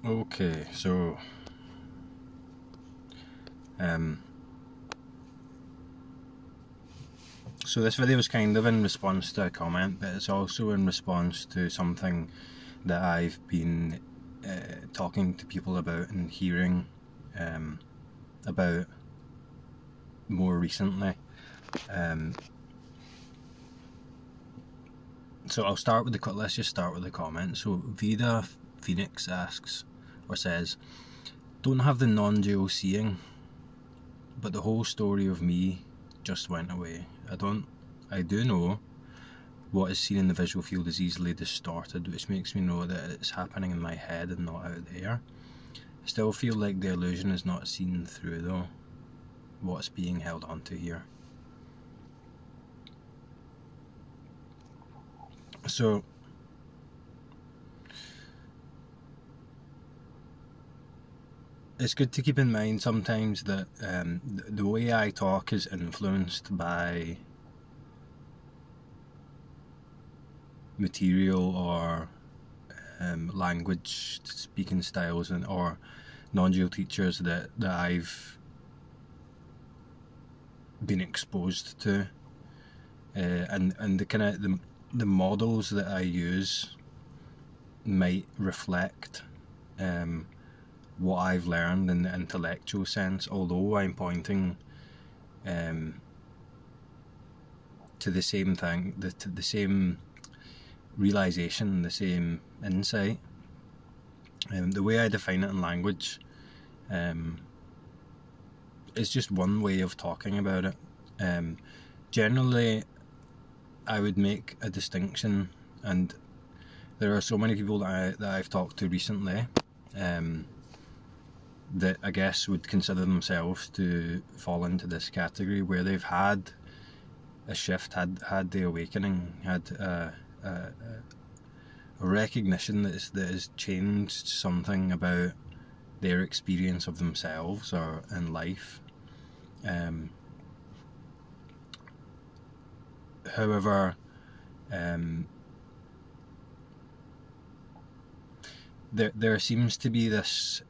Okay, so so this video is kind of in response to a comment, but it's also in response to something that I've been talking to people about and hearing about more recently. So I'll start with let's just start with the comment. So Vida Phoenix asks or says, "Don't have the non-dual seeing, but the whole story of me just went away. I do know what is seen in the visual field is easily distorted, which makes me know that it's happening in my head and not out there. I still feel like the illusion is not seen through though. What's being held onto here?" So it's good to keep in mind sometimes that the way I talk is influenced by material or language, speaking styles, or non-dual teachers that I've been exposed to, and the kind of the models that I use might reflect what I've learned in the intellectual sense, although I'm pointing to the same thing, to the same realization, the same insight. The way I define it in language is just one way of talking about it. Generally, I would make a distinction, and there are so many people that I've talked to recently that I guess would consider themselves to fall into this category, where they've had a shift, had the awakening, had a recognition that has changed something about their experience of themselves or in life. However, there seems to be this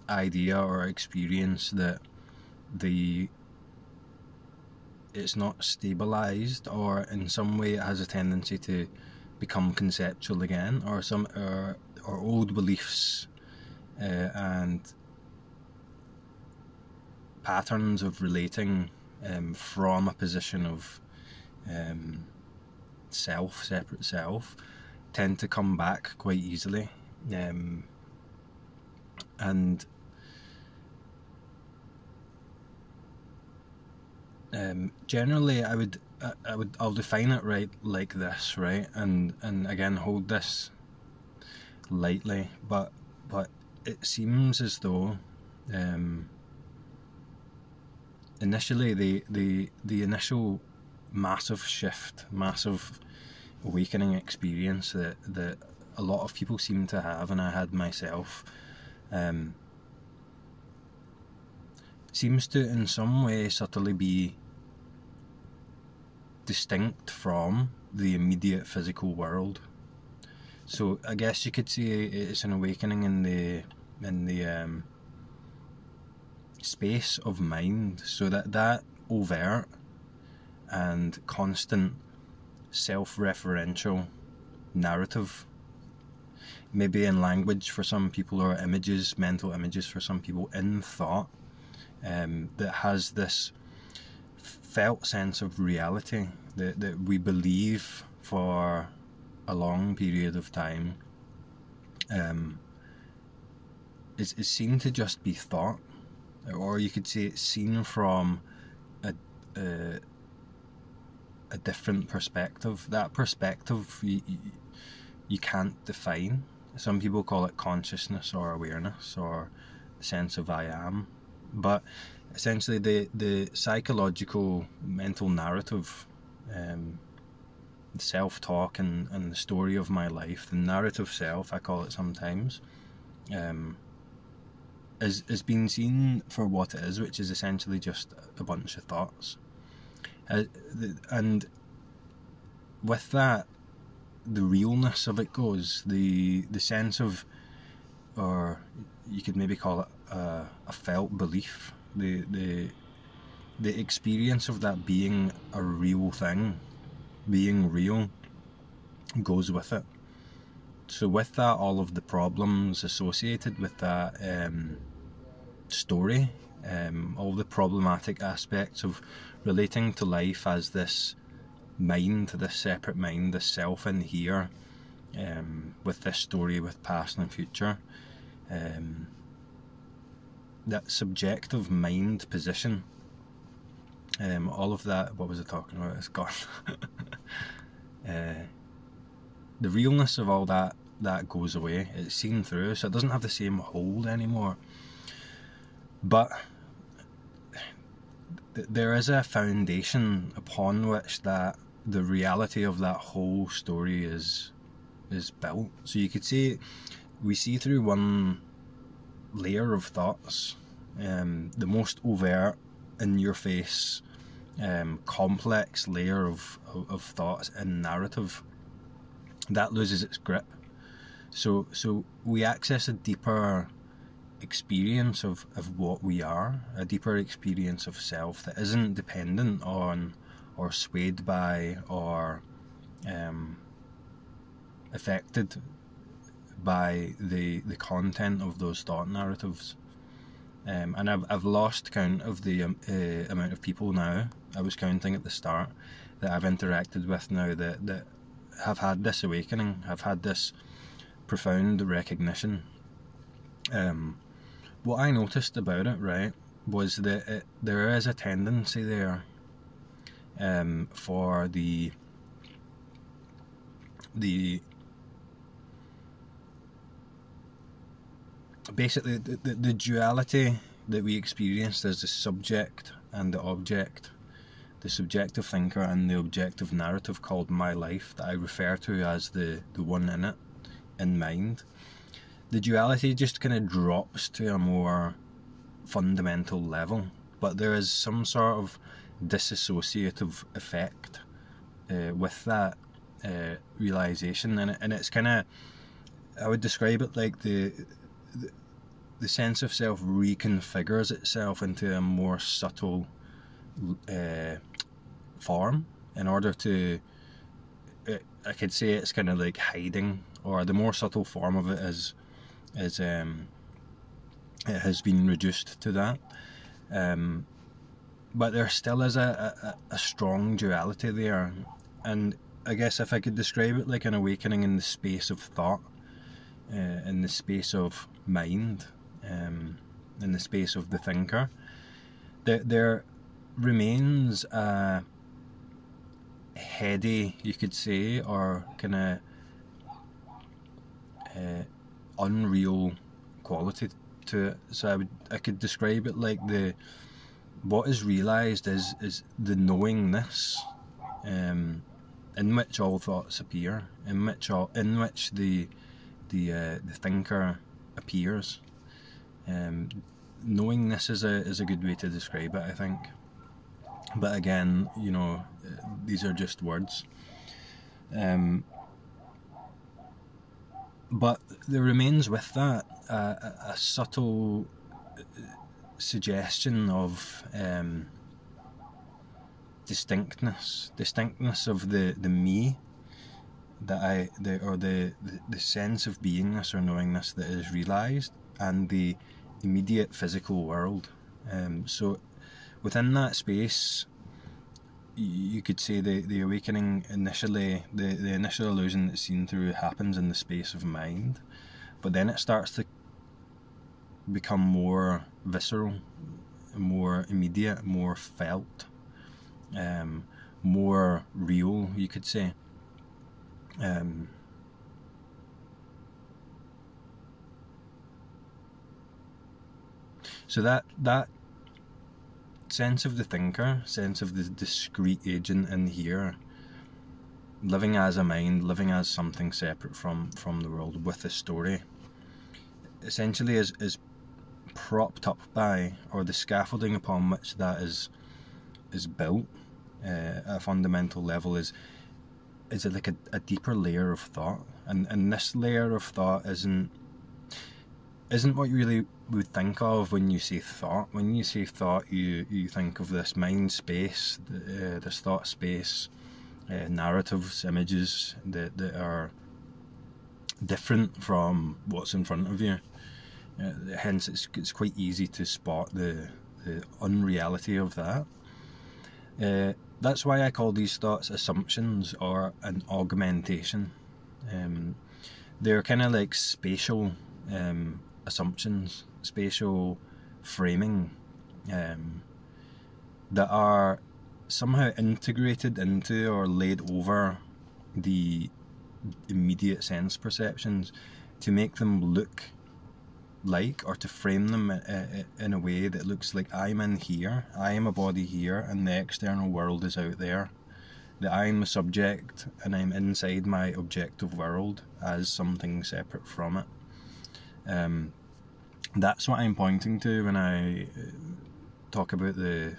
idea or experience that it's not stabilized, or in some way it has a tendency to become conceptual again, or old beliefs and patterns of relating from a position of separate self, tend to come back quite easily, and generally I'll define it right like this, right, and again hold this lightly, but it seems as though initially the initial massive shift, massive awakening experience that a lot of people seem to have, and I had myself, seems to in some way subtly be distinct from the immediate physical world. So I guess you could say it's an awakening in the space of mind, so that overt and constant self-referential narrative, maybe in language for some people, or images, mental images for some people, in thought, that has this felt sense of reality that we believe for a long period of time is seen to just be thought, or you could say it's seen from a different perspective. That perspective you can't define. Some people call it consciousness or awareness or the sense of I am, but essentially the psychological mental narrative, the self-talk and the story of my life, the narrative self I call it sometimes, is being seen for what it is, which is essentially just a bunch of thoughts. And with that, the realness of it goes, the sense of, or you could maybe call it a felt belief, the experience of that being a real thing, being real, goes with it. So with that, all of the problems associated with that story, all the problematic aspects of relating to life as this mind, this separate mind, this self in here, with this story, with past and future, that subjective mind position, all of that, what was I talking about? It's gone. The realness of all that goes away. It's seen through, so it doesn't have the same hold anymore. But there is a foundation upon which that the reality of that whole story is built. So you could say we see through one layer of thoughts, the most overt, in your face, complex layer of thoughts and narrative, that loses its grip. So we access a deeper experience of what we are, a deeper experience of self that isn't dependent on or swayed by or affected by the content of those thought narratives. And I've lost count of the amount of people now. I was counting at the start that I've interacted with now that have had this awakening, have had this profound recognition. What I noticed about it, right, was that there is a tendency there for the basically the duality that we experienced as the subject and the object, the subjective thinker and the objective narrative called my life, that I refer to as the one in it, in mind. The duality just kind of drops to a more fundamental level, but there is some sort of disassociative effect with that realization, and it's kind of, I would describe it like the sense of self reconfigures itself into a more subtle form in order to, I could say it's kind of like hiding, or the more subtle form of it is it has been reduced to that, but there still is a strong duality there. And I guess if I could describe it like an awakening in the space of thought, in the space of mind, in the space of the thinker, there remains a heady, you could say, or kind of unreal quality to it. So I could describe it like what is realised is the knowingness in which all thoughts appear, in which the thinker appears. Knowingness is a good way to describe it, I think. But again, you know, these are just words. But there remains with that a subtle suggestion of distinctness of the me, the sense of beingness or knowingness that is realised, and the immediate physical world. So within that space, you could say the awakening initially, the initial illusion that's seen through happens in the space of mind, but then it starts to become more visceral, more immediate, more felt, more real, you could say. So that sense of the thinker, sense of the discrete agent in here, living as a mind, living as something separate from the world with a story, essentially is propped up by, or the scaffolding upon which that is built at a fundamental level is is like a deeper layer of thought, and this layer of thought isn't what you really would think of when you say thought. When you say thought, you think of this mind space, this thought space, narratives, images that are different from what's in front of you. Hence, it's quite easy to spot the unreality of that. That's why I call these thoughts assumptions or an augmentation. They're kind of like spatial assumptions, spatial framing, that are somehow integrated into or laid over the immediate sense perceptions to make them look like, or to frame them in a way that looks like I'm in here, I am a body here, and the external world is out there. That I'm a subject and I'm inside my objective world as something separate from it. That's what I'm pointing to when I talk about the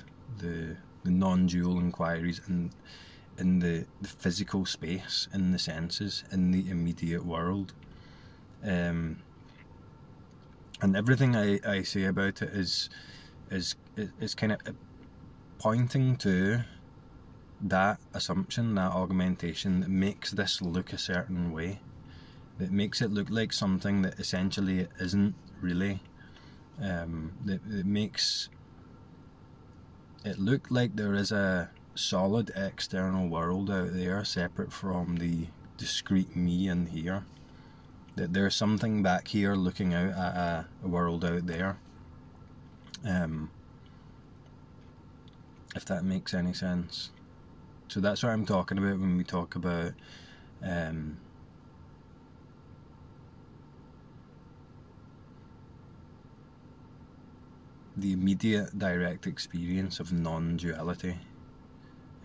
non-dual inquiries in the physical space, in the senses, in the immediate world. And everything I say about it is kind of pointing to that assumption, that augmentation that makes this look a certain way, that makes it look like something that essentially it isn't really, that makes it look like there is a solid external world out there separate from the discrete me in here, that there's something back here looking out at a world out there, if that makes any sense. So that's what I'm talking about when we talk about the immediate direct experience of non-duality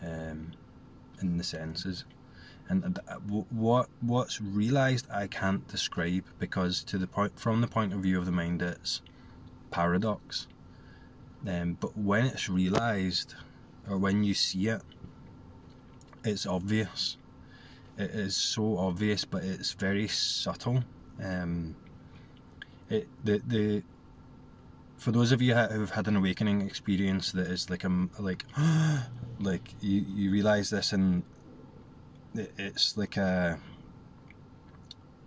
in the senses. And what's realised I can't describe, because from the point of view of the mind it's paradox. But when it's realised, or when you see it, it's obvious. It is so obvious, but it's very subtle. For those of you who've had an awakening experience that is like like you realise this, and it's like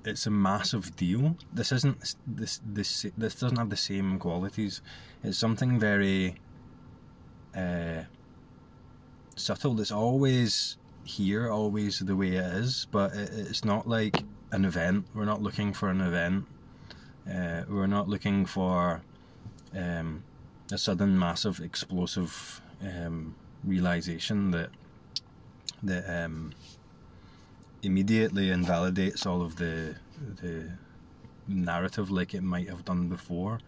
it's a massive deal. This doesn't have the same qualities. It's something very subtle. That's always here, always the way it is, but it's not like an event. We're not looking for an event. We're not looking for a sudden, massive, explosive realization that immediately invalidates all of the narrative like it might have done before.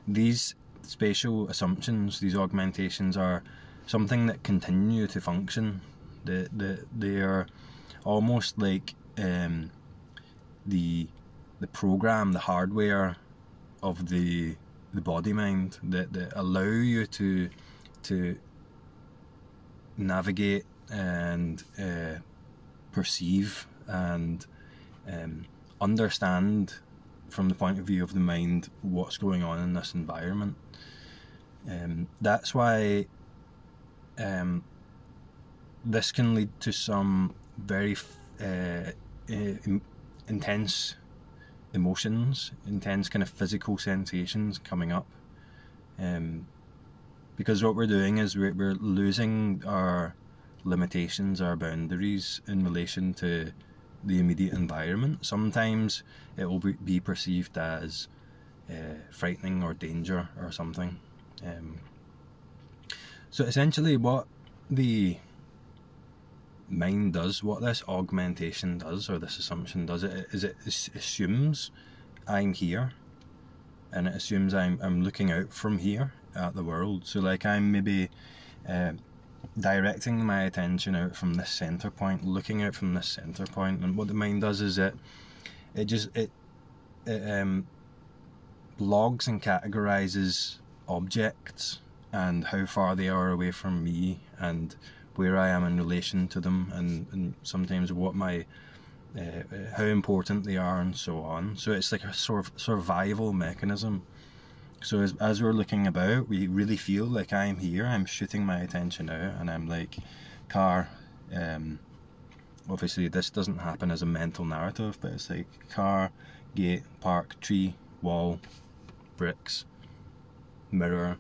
These spatial assumptions, these augmentations, are something that continue to function. They are almost like the program, the hardware of the body mind that allow you to navigate and perceive and understand from the point of view of the mind what's going on in this environment. That's why this can lead to some very intense emotions, intense kind of physical sensations coming up, because what we're doing is we're losing our limitations, our boundaries in relation to the immediate environment. Sometimes it will be perceived as frightening or danger or something. So essentially what the mind does, what this augmentation does, or this assumption does, it assumes I'm here, and it assumes I'm looking out from here at the world. So like I'm maybe directing my attention out from this center point, looking out from this center point, and what the mind does is it logs and categorizes objects and how far they are away from me, and where I am in relation to them, and sometimes what my how important they are, and so on. So it's like a sort of survival mechanism. So as we're looking about, we really feel like I'm here, I'm shooting my attention out, and I'm like, car, obviously this doesn't happen as a mental narrative, but it's like car, gate, park, tree, wall, bricks, mirror,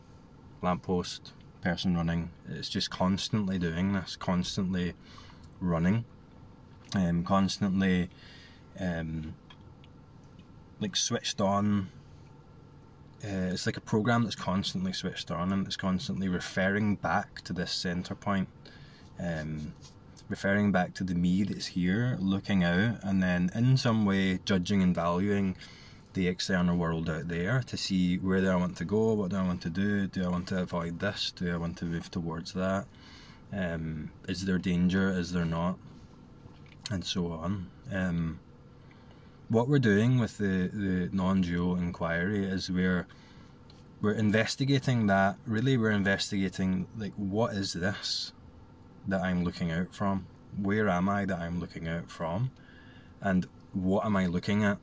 lamppost, person running. It's just constantly doing this, constantly running, constantly like switched on. It's like a program that's constantly switched on, and it's constantly referring back to this center point, referring back to the me that's here, looking out, and then in some way judging and valuing the external world out there to see where do I want to go, what do I want to do I want to avoid this, do I want to move towards that, is there danger, is there not, and so on. What we're doing with the non-dual inquiry is we're investigating that. Really, we're investigating, like, what is this that I'm looking out from? Where am I that I'm looking out from? And what am I looking at?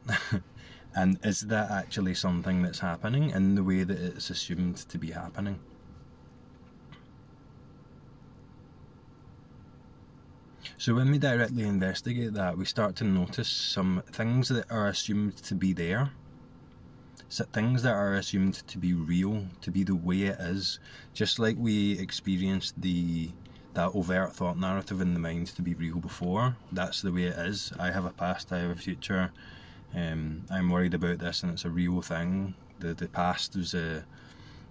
And is that actually something that's happening in the way that it's assumed to be happening? So when we directly investigate that, we start to notice some things that are assumed to be there, so things that are assumed to be real, to be the way it is, just like we experienced that overt thought narrative in the mind to be real before. That's the way it is. I have a past, I have a future, I'm worried about this and it's a real thing. The past is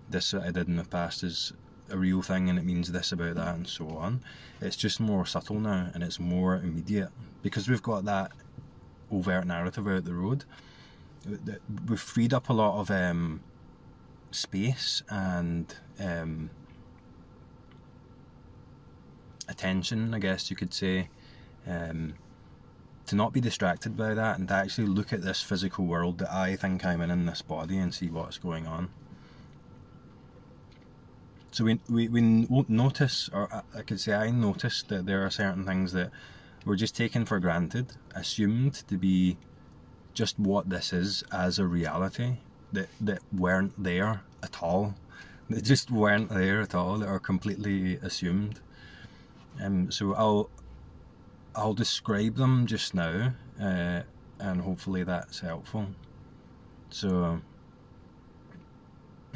this that I did in the past is a real thing, and it means this about that, and so on. It's just more subtle now, and it's more immediate, because we've got that overt narrative out the road. We've freed up a lot of space and attention, I guess you could say, to not be distracted by that, and to actually look at this physical world that I think I'm in this body, and see what's going on. So we notice, or I could say I noticed, that there are certain things that were just taken for granted, assumed to be just what this is as a reality, that weren't there at all. That just weren't there at all, that are completely assumed. So I'll describe them just now, and hopefully that's helpful. So,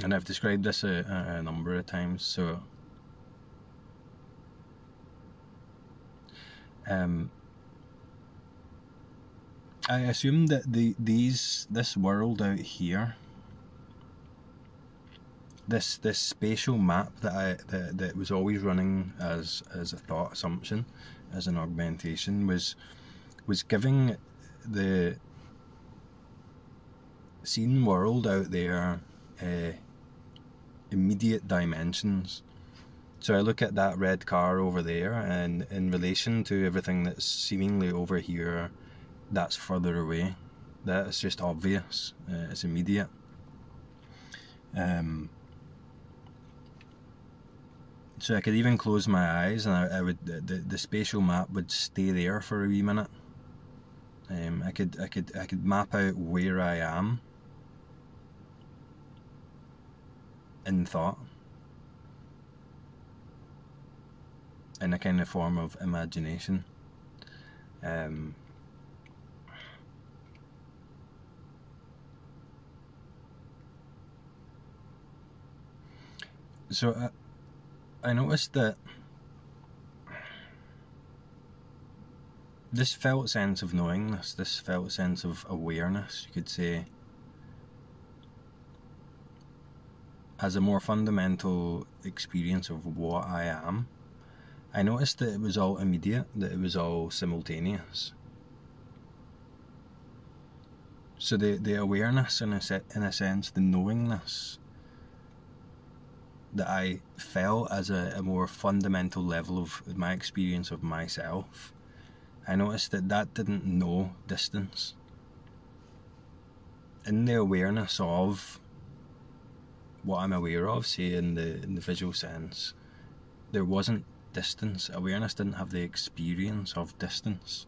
and I've described this a number of times. So, I assume that this world out here, this spatial map that was always running as a thought assumption, as an augmentation, was giving the seen world out there immediate dimensions. So I look at that red car over there, and in relation to everything that's seemingly over here, that's further away. That's just obvious. It's immediate. So I could even close my eyes, and I would the spatial map would stay there for a wee minute. I could map out where I am in thought, in a kind of form of imagination. So I noticed that this felt sense of knowingness, this felt sense of awareness, you could say, as a more fundamental experience of what I am, I noticed that it was all immediate, that it was all simultaneous. So the awareness, in a sense, the knowingness that I felt as a more fundamental level of my experience of myself, I noticed that didn't know distance. In the awareness of what I'm aware of, say in the visual sense, there wasn't distance. Awareness didn't have the experience of distance.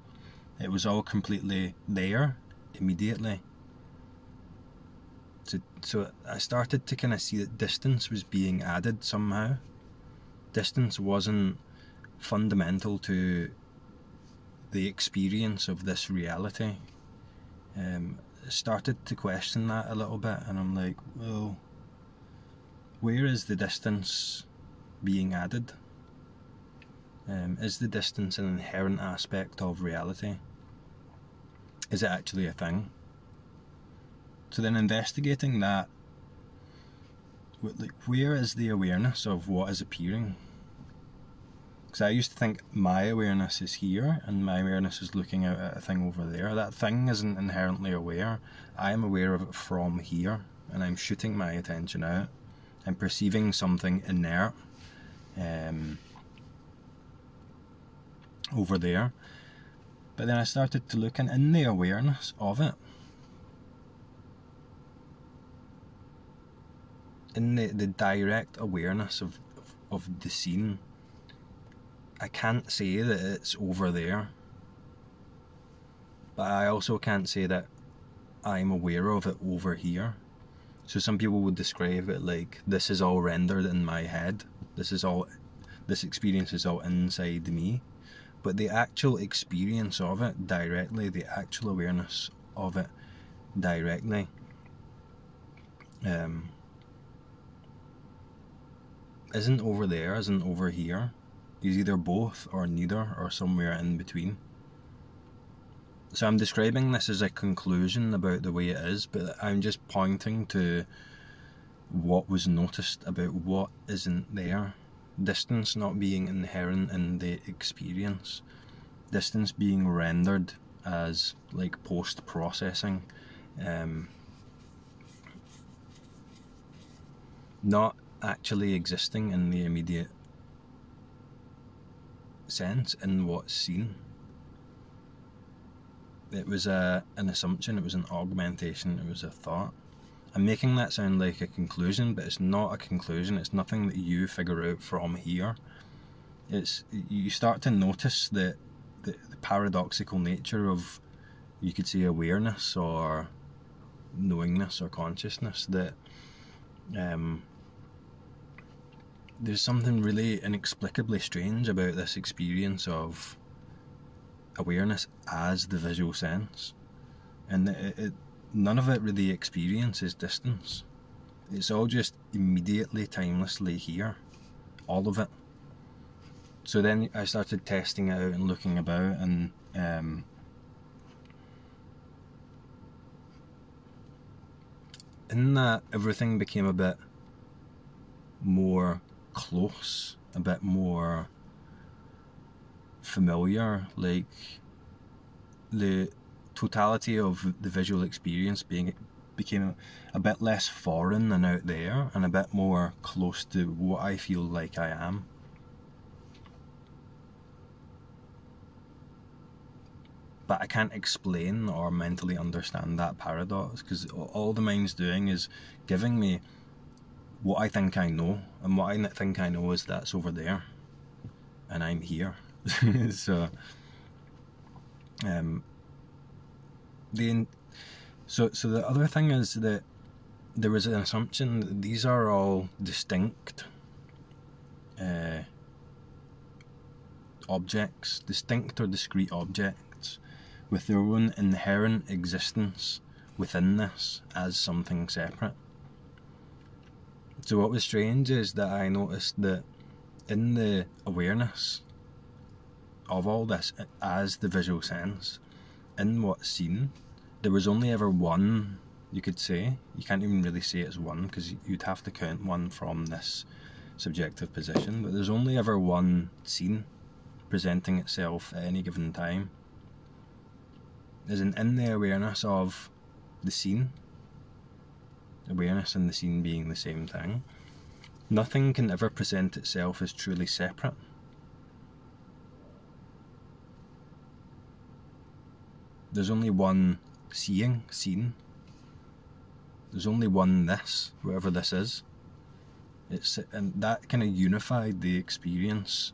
It was all completely there, immediately. So I started to kind of see that distance was being added somehow. Distance wasn't fundamental to the experience of this reality. I started to question that a little bit, and I'm like, well, where is the distance being added? Is the distance an inherent aspect of reality? Is it actually a thing? So then investigating that, like, where is the awareness of what is appearing? Because I used to think my awareness is here and my awareness is looking out at a thing over there. That thing isn't inherently aware. I am aware of it from here, and I'm shooting my attention out. I'm perceiving something inert over there. But then I started to look in the awareness of it. In the direct awareness of the scene, I can't say that it's over there, but I also can't say that I'm aware of it over here. So some people would describe it like, this is all rendered in my head, this experience is all inside me, but the actual experience of it directly, the actual awareness of it directly, isn't over there, isn't over here. Is either both or neither or somewhere in between. So I'm describing this as a conclusion about the way it is, but I'm just pointing to what was noticed about what isn't there. Distance not being inherent in the experience. Distance being rendered as like post-processing. Not actually existing in the immediate sense in what's seen. It was an assumption, it was an augmentation, it was a thought. I'm making that sound like a conclusion, but it's not a conclusion. It's nothing that you figure out from here. It's, you start to notice the paradoxical nature of, you could say, awareness or knowingness or consciousness, that there's something really inexplicably strange about this experience of awareness as the visual sense, and none of it really experiences distance. It's all just immediately, timelessly here, all of it. So then I started testing it out and looking about, and in that, everything became a bit more close, a bit more familiar, like the totality of the visual experience became a bit less foreign and out there, and a bit more close to what I feel like I am. But I can't explain or mentally understand that paradox, because all the mind's doing is giving me what I think I know, and what I think I know is that's over there, and I'm here. So the other thing is that there was an assumption that these are all distinct objects, distinct or discrete objects, with their own inherent existence within this as something separate. So what was strange is that I noticed that in the awareness of all this as the visual sense, in what's seen, there was only ever one, you could say. You can't even really say it's one, because you'd have to count one from this subjective position, but there's only ever one scene presenting itself at any given time. As in the awareness of the scene, awareness and the scene being the same thing, nothing can ever present itself as truly separate. There's only one seeing, seen. There's only one this, whatever this is. And that kind of unified the experience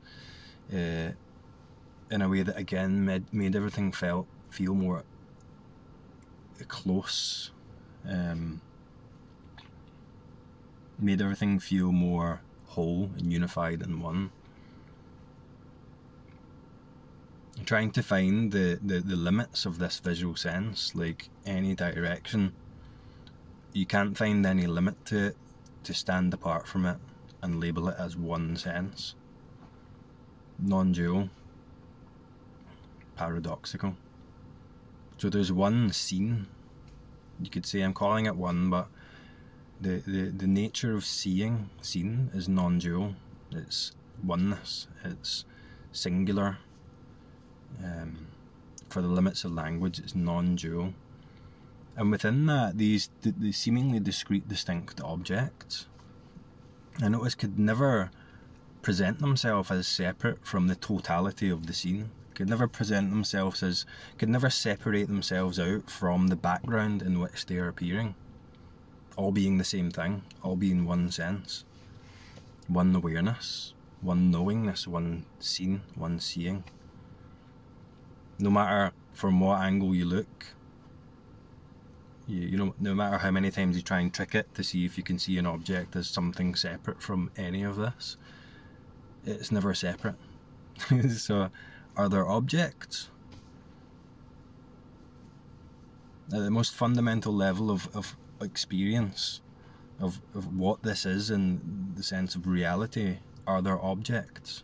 in a way that again made everything feel more close, made everything feel more whole and unified in one. Trying to find the limits of this visual sense, like any direction. You can't find any limit to it to stand apart from it and label it as one sense. Non-dual. Paradoxical. So there's one scene. You could say I'm calling it one, but the nature of seen is non-dual. It's oneness. It's singular. For the limits of language, it's non-dual. And within that, these seemingly discrete, distinct objects, I notice, could never present themselves as separate from the totality of the scene. Could never present themselves as, could never separate themselves out from the background in which they are appearing. All being the same thing, all being one sense, one awareness, one knowingness, one scene, one seeing. No matter from what angle you look, you know, no matter how many times you try and trick it to see if you can see an object as something separate from any of this, it's never separate. So, are there objects? At the most fundamental level of experience, of what this is in the sense of reality, are there objects?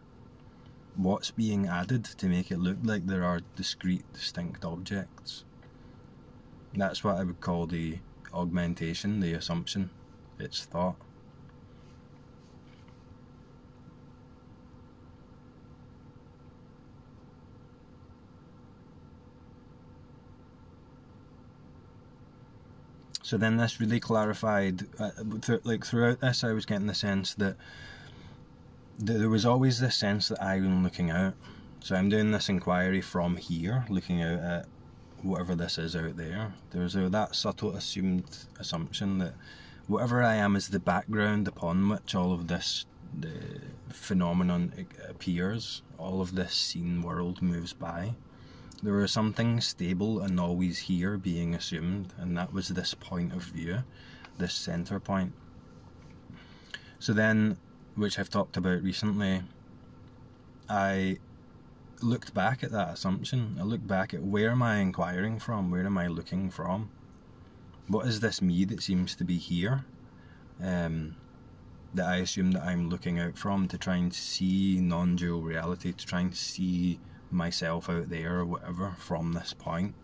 What's being added to make it look like there are discrete, distinct objects? That's what I would call the augmentation, the assumption. It's thought. So then this really clarified, throughout this I was getting the sense that there was always this sense that I'm looking out. So I'm doing this inquiry from here, looking out at whatever this is out there. There's that subtle assumed assumption that whatever I am is the background upon which all of this phenomenon appears, all of this seen world moves by. There was something stable and always here being assumed, and that was this point of view, this centre point. So then, which I've talked about recently, I looked back at that assumption. I looked back at, where am I inquiring from? Where am I looking from? What is this me that seems to be here? That I assume that I'm looking out from to try and see non-dual reality, to try and see myself out there or whatever from this point.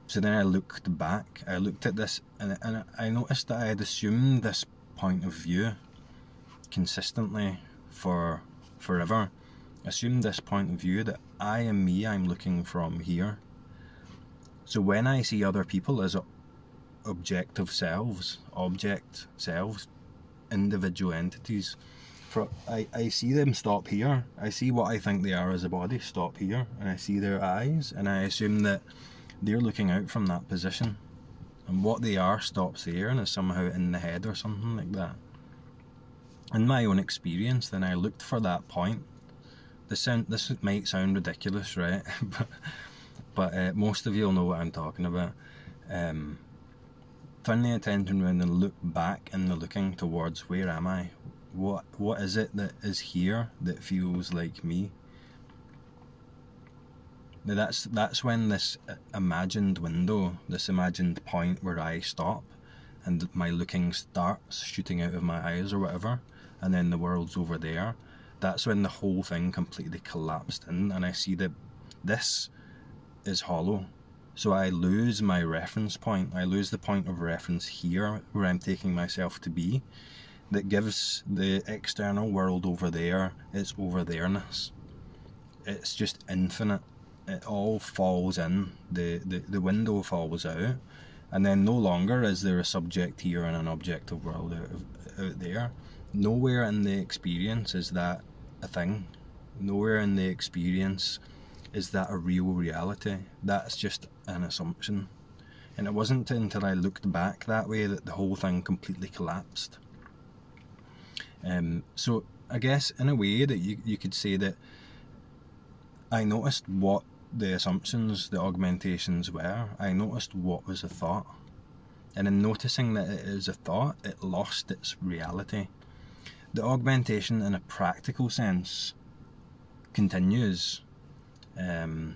So then I looked back, I looked at this, and I noticed that I had assumed this point of view consistently for forever. Assumed this point of view that I am me, I'm looking from here. So when I see other people as objective selves, individual entities, I see them stop here. I see what I think they are as a body stop here, and I see their eyes, and I assume that they're looking out from that position, and what they are stops there and is somehow in the head or something like that. In my own experience, then I looked for that point. This might sound ridiculous, right? but most of you will know what I'm talking about. Turn the attention around and look back in the looking towards, where am I? What is it that is here that feels like me? Now that's when this imagined window, this imagined point where I stop and my looking starts shooting out of my eyes or whatever, and then the world's over there, that's when the whole thing completely collapsed in, and I see that this is hollow. So I lose my reference point. I lose the point of reference here, where I'm taking myself to be, that gives the external world over there its over there-ness. It's just infinite. It all falls in. The window falls out, and then no longer is there a subject here and an objective world out there. Nowhere in the experience is that a thing. Nowhere in the experience is that a real reality. That's just an assumption. And it wasn't until I looked back that way that the whole thing completely collapsed. So I guess in a way that you could say that I noticed what the assumptions, the augmentations were. I noticed what was a thought. And in noticing that it is a thought, it lost its reality. The augmentation in a practical sense continues. In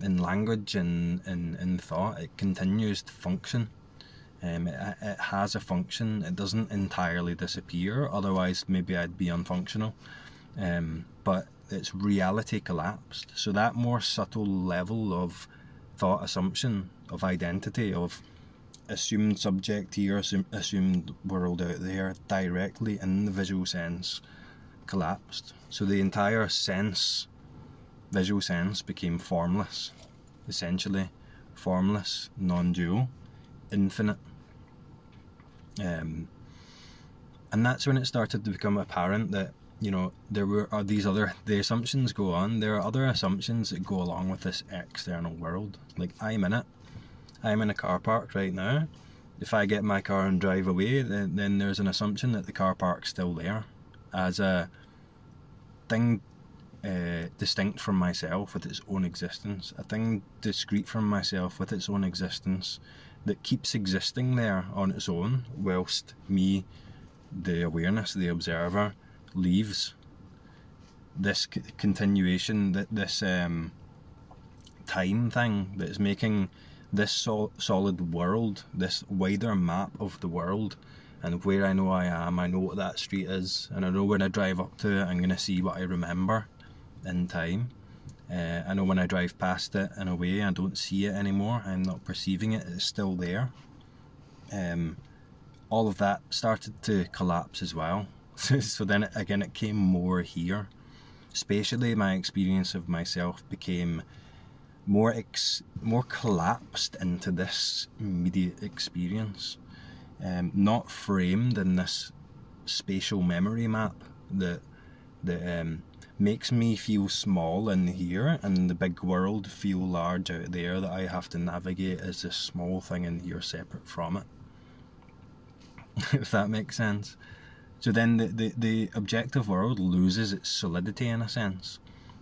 language and in thought, it continues to function. It has a function. It doesn't entirely disappear, otherwise maybe I'd be unfunctional. But its reality collapsed. So that more subtle level of thought assumption, of identity, of assumed subject here, assumed world out there, directly in the visual sense, collapsed. So the entire sense, visual sense, became formless, essentially formless, non-dual, infinite. And that's when it started to become apparent that, you know, the assumptions go on. There are other assumptions that go along with this external world. Like, I'm in it. I'm in a car park right now. If I get my car and drive away, then there's an assumption that the car park's still there as a thing distinct from myself with its own existence, a thing discrete from myself with its own existence that keeps existing there on its own whilst me, the awareness, the observer, leaves. This continuation, this time thing that's making this solid world, this wider map of the world, and where I know I am, I know what that street is, and I know when I drive up to it, I'm going to see what I remember in time. I know when I drive past it in a way, I don't see it anymore, I'm not perceiving it, it's still there. All of that started to collapse as well. So then again it came more here. Spatially, my experience of myself became more collapsed into this immediate experience, not framed in this spatial memory map that makes me feel small in here and the big world feel large out there, that I have to navigate as this small thing in here separate from it. If that makes sense. So then the objective world loses its solidity in a sense.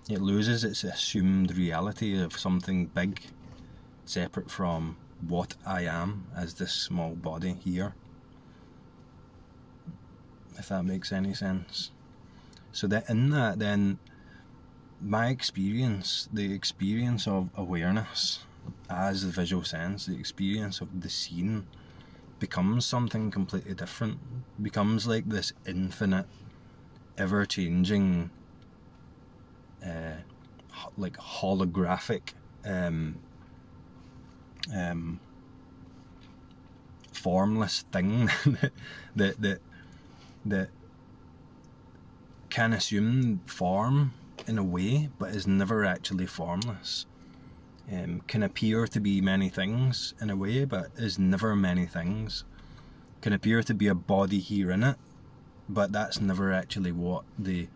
It loses its assumed reality of something big, separate from what I am as this small body here. If that makes any sense. So that in that, then, my experience, the experience of awareness as the visual sense, the experience of the scene, becomes something completely different. Becomes like this infinite, ever-changing, like holographic formless thing that can assume form in a way but is never actually formless. Can appear to be many things in a way but is never many things. Can appear to be a body here in it, but that's never actually what the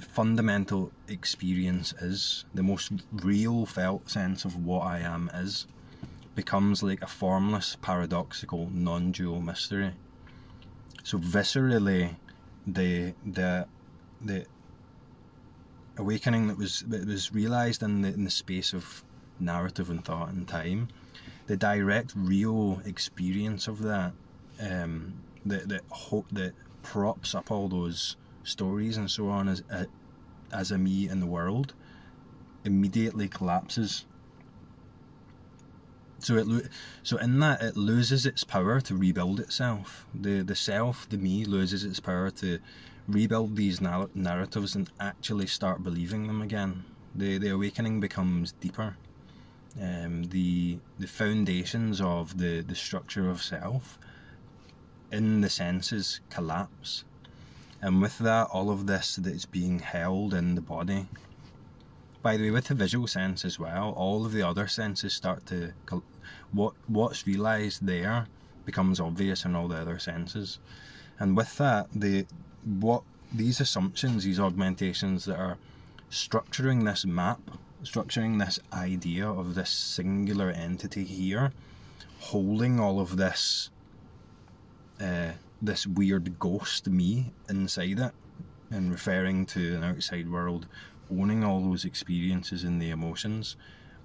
fundamental experience is. The most real felt sense of what I am is becomes like a formless, paradoxical, non-dual mystery. So viscerally, the awakening that was realised in the space of narrative and thought and time, the direct real experience of that that props up all those stories and so on as a me in the world, immediately collapses. So in that, it loses its power to rebuild itself. The self, the me, loses its power to rebuild these narratives and actually start believing them again. The awakening becomes deeper. The foundations of the structure of self in the senses collapse. And with that, all of this that's being held in the body. By the way, with the visual sense as well, all of the other senses start to... What's realised there becomes obvious in all the other senses. And with that, these assumptions, these augmentations that are structuring this map, structuring this idea of this singular entity here, holding all of this weird ghost me inside it, and referring to an outside world owning all those experiences and the emotions,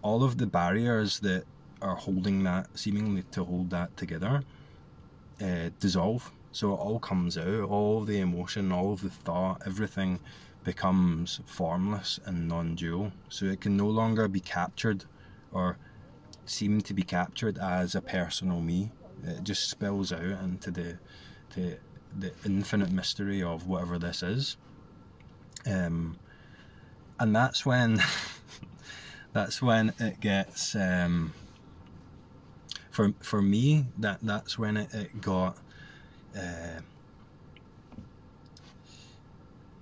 all of the barriers that are holding that, seemingly to hold that together, dissolve. So it all comes out, all of the emotion, all of the thought, everything becomes formless and non-dual. So it can no longer be captured or seem to be captured as a personal me. It just spills out into the infinite mystery of whatever this is. And that's when that's when it gets for me, that's when it got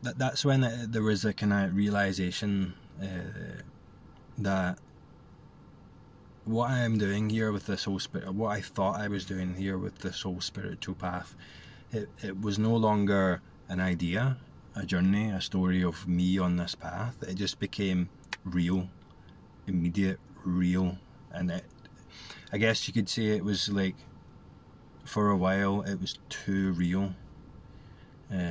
that's when there was a kind of realization that what I am doing here with this whole what I thought I was doing here with this whole spiritual path, it was no longer an idea, a journey, a story of me on this path. It just became real, immediate, real, and I guess you could say it was like, for a while, it was too real. How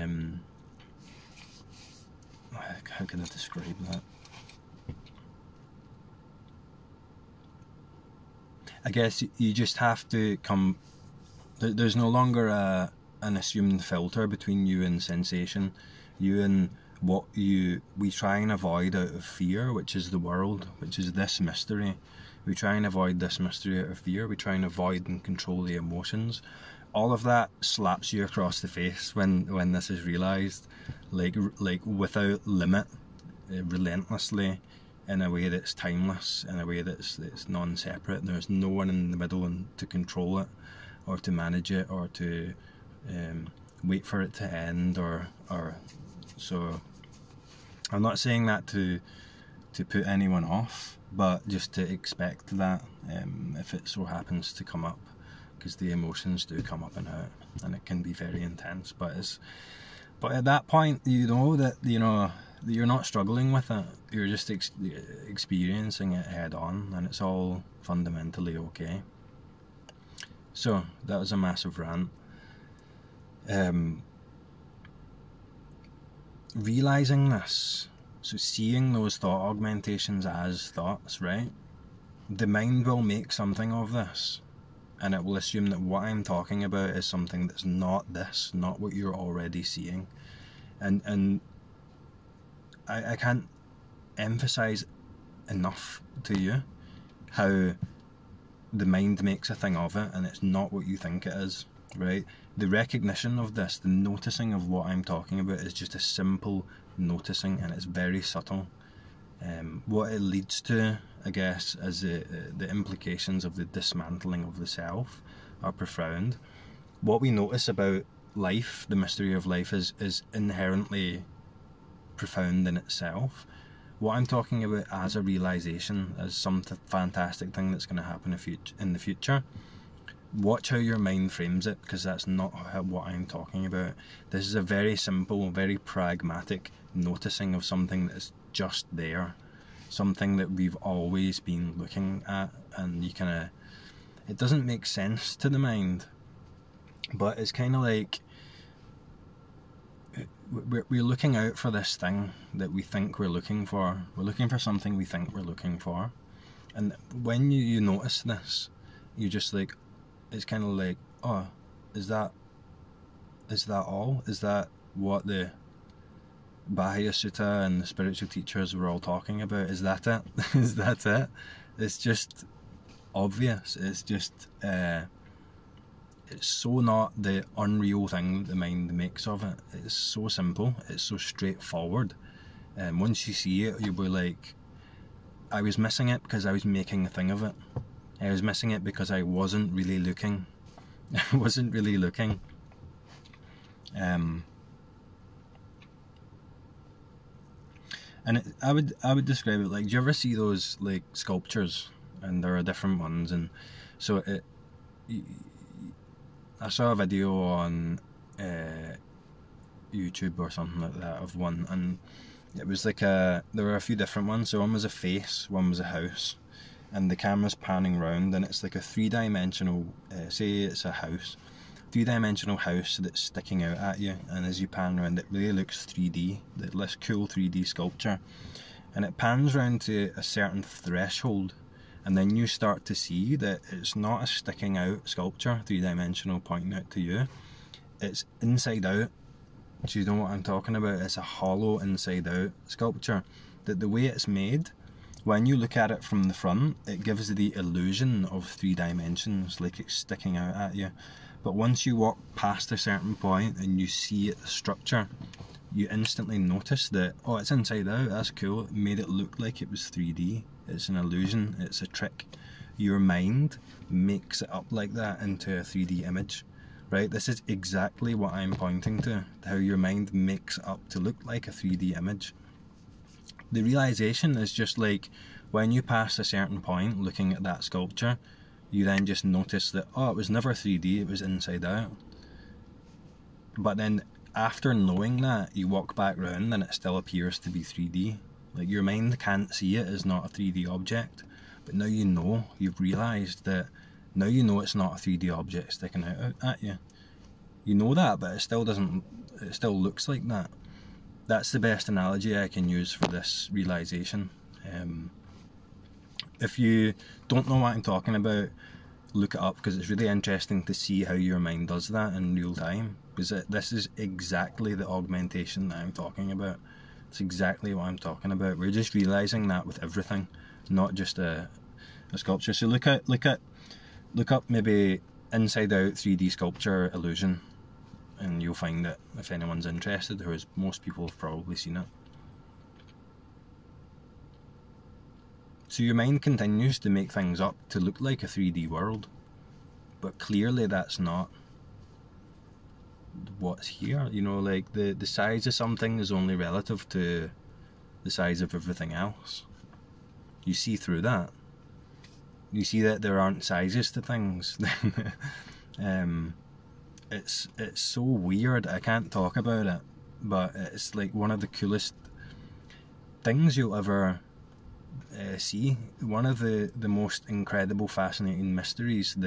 can I describe that? I guess you just have to come. There's no longer an assumed filter between you and sensation, you and what we try and avoid out of fear, which is the world, which is this mystery. We try and avoid this mystery out of fear. We try and avoid and control the emotions. All of that slaps you across the face when this is realised, like without limit, relentlessly, in a way that's timeless, in a way that's non-separate. There's no one in the middle to control it, or to manage it, or to wait for it to end, or so. I'm not saying that to put anyone off, but just to expect that if it so happens to come up, because the emotions do come up and out, and it can be very intense. But at that point, you know that you're not struggling with it. You're just experiencing it head on, and it's all fundamentally okay. So that was a massive rant. Realizing this, so seeing those thought augmentations as thoughts, right? The mind will make something of this, and it will assume that what I'm talking about is something that's not this, not what you're already seeing. And I can't emphasize enough to you how the mind makes a thing of it, and it's not what you think it is, right? The recognition of this, the noticing of what I'm talking about, is just a simple noticing, and it's very subtle. What it leads to, I guess, as the implications of the dismantling of the self are profound. What we notice about life, the mystery of life, is inherently profound in itself. What I'm talking about as a realization, as some fantastic thing that's going to happen in the future, watch how your mind frames it, because that's not what I'm talking about. This is a very simple, very pragmatic noticing of something that's just there, something that we've always been looking at, and it doesn't make sense to the mind, but it's kind of like we're looking out for this thing that we think we're looking for. We're looking for something we think we're looking for, and when you notice this, you're just like, it's kind of like, oh, is that all? Is that what the Bahaya Sutta and the spiritual teachers were all talking about? Is that it? Is that it? It's just obvious. It's just it's so not the unreal thing that the mind makes of it. It's so simple. It's so straightforward. And once you see it, you'll be like, I was missing it because I was making a thing of it. I was missing it because I wasn't really looking. I wasn't really looking. And I would describe it like, do you ever see those like sculptures, and there are different ones, and so I saw a video on YouTube or something like that of one, and it was like there were a few different ones. So one was a face, one was a house, and the camera's panning round, and it's like a 3-dimensional, say it's a house, three-dimensional house that's sticking out at you, and as you pan around, it really looks 3D. This cool 3D sculpture, and it pans around to a certain threshold, and then you start to see that it's not a sticking out sculpture, three-dimensional, pointing out to you. It's inside out. Do you know what I'm talking about? It's a hollow inside out sculpture. That the way it's made, when you look at it from the front, it gives the illusion of 3 dimensions, like it's sticking out at you. But once you walk past a certain point and you see the structure, you instantly notice that, oh, it's inside out, that's cool. It made it look like it was 3D. It's an illusion, it's a trick. Your mind makes it up like that into a 3D image. Right, this is exactly what I'm pointing to, how your mind makes it up to look like a 3D image. The realization is just like, when you pass a certain point looking at that sculpture, you then just notice that, oh, it was never 3D, it was inside out. But then after knowing that, you walk back round and it still appears to be 3D. Like, your mind can't see it as not a 3D object, but now you know, you've realised that. Now you know it's not a 3D object sticking out at you. You know that, but it still doesn't. It still looks like that. That's the best analogy I can use for this realization. If you don't know what I'm talking about, look it up, because it's really interesting to see how your mind does that in real time. Because this is exactly the augmentation that I'm talking about. It's exactly what I'm talking about. We're just realizing that with everything, not just a sculpture. So look up maybe inside out 3D sculpture illusion, and you'll find it if anyone's interested, or as most people have probably seen it. So your mind continues to make things up to look like a 3D world, but clearly that's not what's here. You know, like the size of something is only relative to the size of everything else. You see through that. You see that there aren't sizes to things. It's so weird. I can't talk about it, but it's like one of the coolest things you'll ever see. One of the most incredible, fascinating mysteries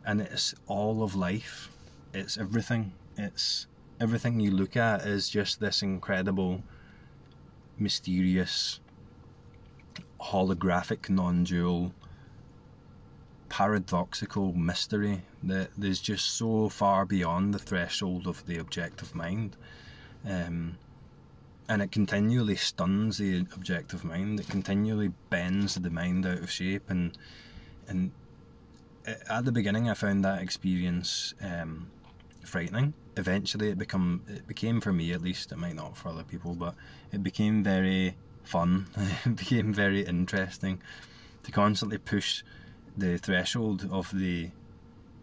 and it's all of life. It's everything. It's everything you look at is just this incredible, mysterious, holographic, non-dual, paradoxical mystery that is just so far beyond the threshold of the objective mind, and it continually stuns the objective mind. It continually bends the mind out of shape, and at the beginning I found that experience frightening. Eventually it became, for me at least, it might not for other people, but it became very fun. It became very interesting to constantly push the threshold of the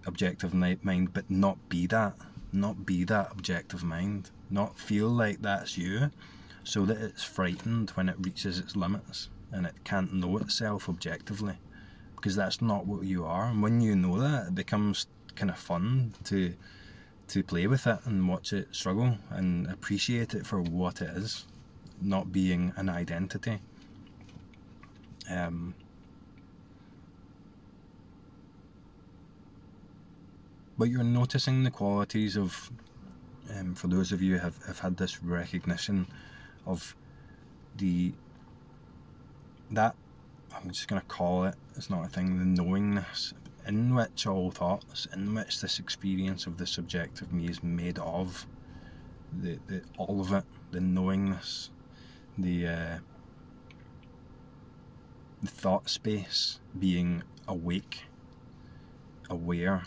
objective mind, but not be that objective mind, not feel like that's you, so that it's frightened when it reaches its limits and it can't know itself objectively, because that's not what you are. And when you know that, it becomes kind of fun to play with it and watch it struggle and appreciate it for what it is, not being an identity. But you're noticing the qualities of, for those of you who have had this recognition of that, I'm just going to call it, it's not a thing, the knowingness in which all thoughts, in which this experience of the subjective me is made of, the all of it, the knowingness, the thought space being awake, aware,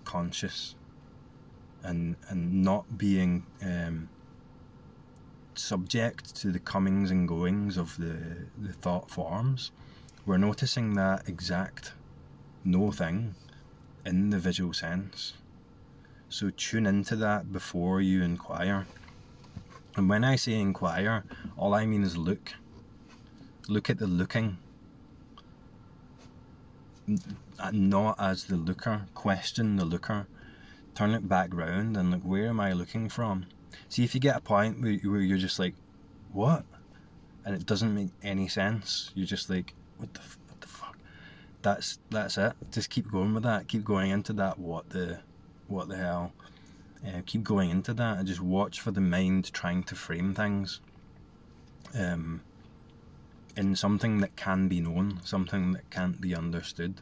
conscious, and not being subject to the comings and goings of the thought forms. We're noticing that exact no thing in the visual sense. So tune into that before you inquire. And when I say inquire, all I mean is look. Look at the looking. Not as the looker. Question the looker. Turn it back round and look, where am I looking from? See, if you get a point where you're just like, what? And it doesn't make any sense. You're just like, what the fuck? That's it. Just keep going with that. Keep going into that what the what the hell. Keep going into that and just watch for the mind trying to frame things in something that can be known, something that can't be understood.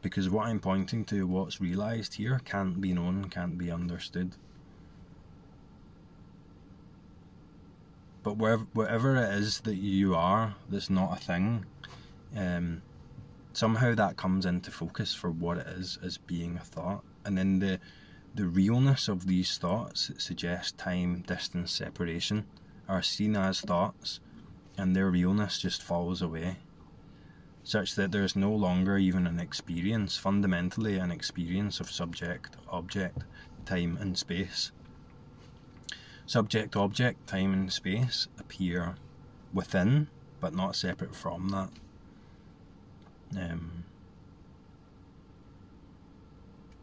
Because what I'm pointing to, what's realised here, can't be known, can't be understood. But whatever it is that you are, that's not a thing, somehow that comes into focus for what it is as being a thought. And then the realness of these thoughts that suggest time, distance, separation are seen as thoughts, and their realness just falls away, such that there's no longer even an experience, fundamentally an experience of subject, object, time and space. Subject, object, time and space appear within, but not separate from that.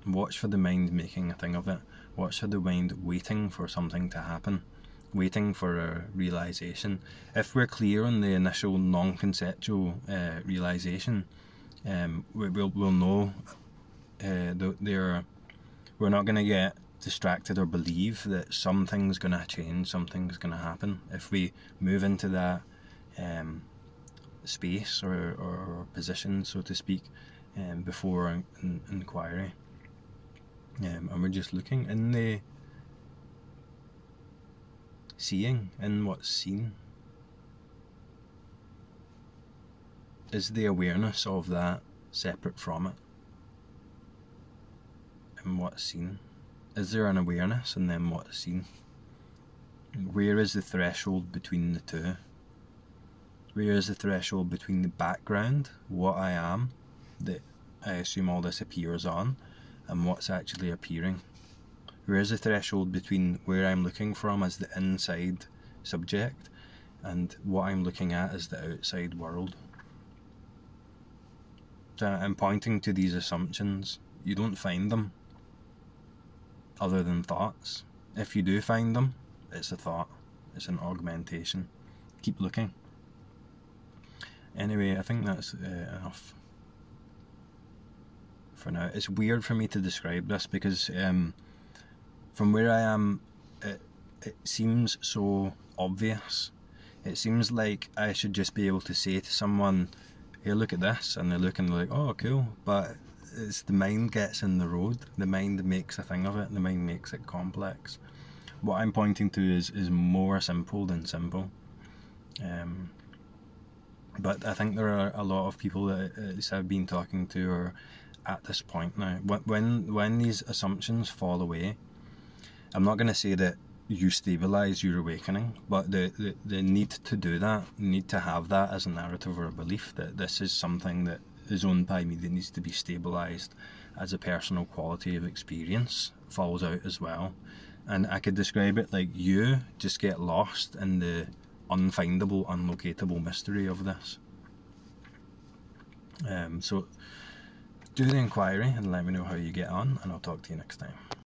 Watch for the mind making a thing of it. Watch for the mind waiting for something to happen, waiting for a realisation. If we're clear on the initial non-conceptual realisation, we'll know we're not going to get distracted or believe that something's going to change, something's going to happen. If we move into that space or position, so to speak, before an inquiry, and we're just looking in the seeing, in what's seen, is the awareness of that separate from it, and what's seen. Is there an awareness and then what's seen? Where is the threshold between the two? Where is the threshold between the background, what I am, that I assume all this appears on, and what's actually appearing? Where is the threshold between where I'm looking from as the inside subject and what I'm looking at as the outside world? So I'm pointing to these assumptions. You don't find them other than thoughts. If you do find them, it's a thought, it's an augmentation. Keep looking. Anyway, I think that's enough for now. It's weird for me to describe this because from where I am, it seems so obvious. It seems like I should just be able to say to someone, here, look at this, and they look and they're like, oh, cool. But it's the mind gets in the road. The mind makes a thing of it. The mind makes it complex. What I'm pointing to is more simple than simple. But I think there are a lot of people that I've been talking to are at this point now. When these assumptions fall away, I'm not going to say that you stabilise your awakening, but the need to do that, need to have that as a narrative or a belief that this is something that is owned by me, that needs to be stabilised as a personal quality of experience, falls out as well. And I could describe it like you just get lost in the unfindable, unlocatable mystery of this. So do the inquiry and let me know how you get on, and I'll talk to you next time.